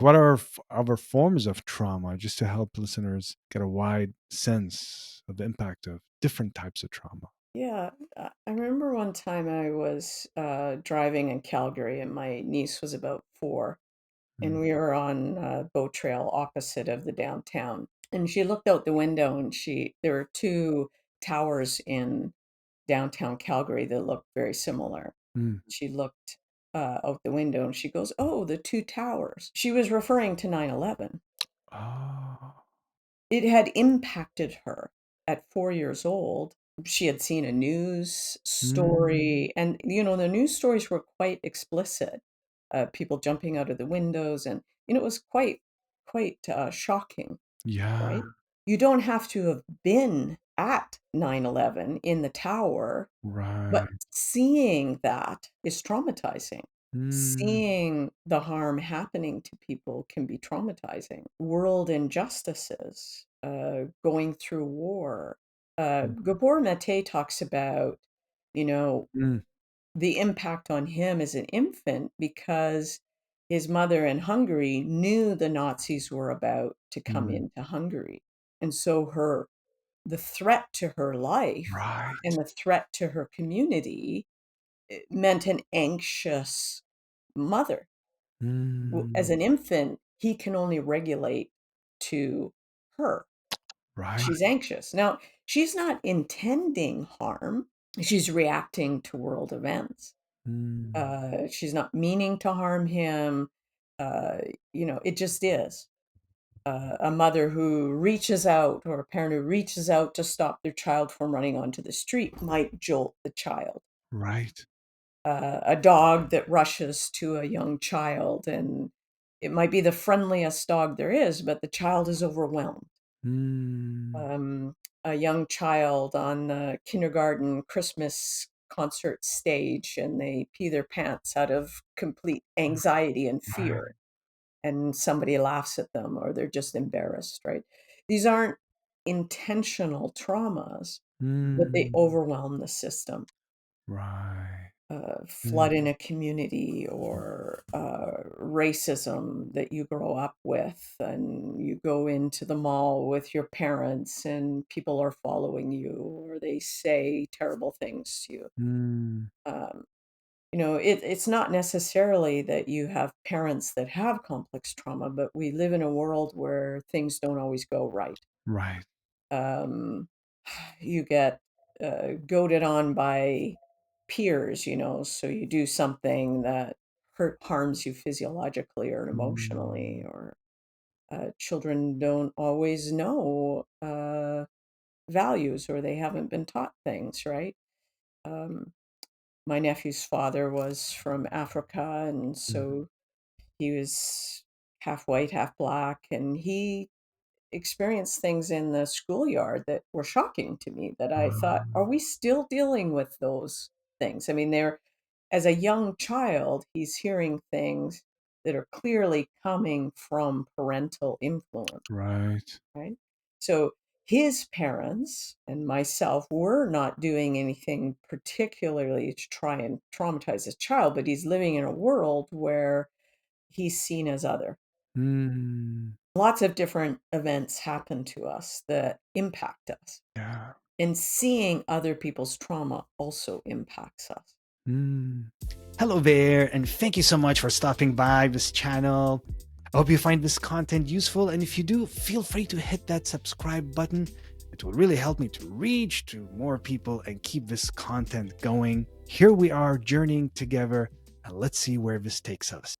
What are other forms of trauma, just to help listeners get a wide sense of the impact of different types of trauma? Yeah, I remember one time I was driving in Calgary, and my niece was about 4, and Mm, we were on a boat trail opposite of the downtown. And she looked out the window, and there were two towers in downtown Calgary that looked very similar. mm. She looked out the window, and she goes, "Oh, the two towers." She was referring to 9/11. Oh. It had impacted her at 4 years old. She had seen a news Mm. story, and, the news stories were quite explicit, people jumping out of the windows, and, it was quite shocking, Yeah. right? You don't have to have been at 9/11 in the tower, but Right. seeing that is traumatizing. Mm. Seeing the harm happening to people can be traumatizing. World injustices, going through war. Gabor Mate talks about, you know, Mm. the impact on him as an infant because his mother in Hungary knew the Nazis were about to come Mm. into Hungary. And so the threat to her life Right. and the threat to her community meant an anxious mother. As Mm. an infant, he can only regulate to her. Right. She's anxious. Now, she's not intending harm. She's reacting to world events. Mm. She's not meaning to harm him. Uh, it just is. A mother who reaches out, or a parent who reaches out to stop their child from running onto the street, might jolt the child. Right. A dog that rushes to a young child, and it might be the friendliest dog there is, but the child is overwhelmed. Mm. Um, a young child on the kindergarten Christmas concert stage, and they pee their pants out of complete anxiety and Right. fear, and somebody laughs at them, or they're just embarrassed, right? These aren't intentional traumas, but they Mm. overwhelm the system. Right. Flood Mm. in a community, or racism that you grow up with, and you go into the mall with your parents and people are following you, or they say terrible things to you. Mm. um, it's not necessarily that you have parents that have complex trauma, but we live in a world where things don't always go right. Right. um, you get goaded on by peers, so you do something that harms you physiologically or emotionally, Mm. or children don't always know values, or they haven't been taught things, right? Um, my nephew's father was from Africa, and Mm. so he was half white, half black, and he experienced things in the schoolyard that were shocking to me, that I thought, are we still dealing with those things? I mean, as a young child, he's hearing things that are clearly coming from parental influence, Right. right? So his parents and myself were not doing anything particularly to try and traumatize his child, but he's living in a world where he's seen as other. Mm. Lots of different events happen to us that impact us, Yeah. and seeing other people's trauma also impacts us. Mm. Hello there, and thank you so much for stopping by this channel. I hope you find this content useful, and if you do, feel free to hit that subscribe button. It will really help me to reach to more people and keep this content going. Here we are journeying together, and let's see where this takes us.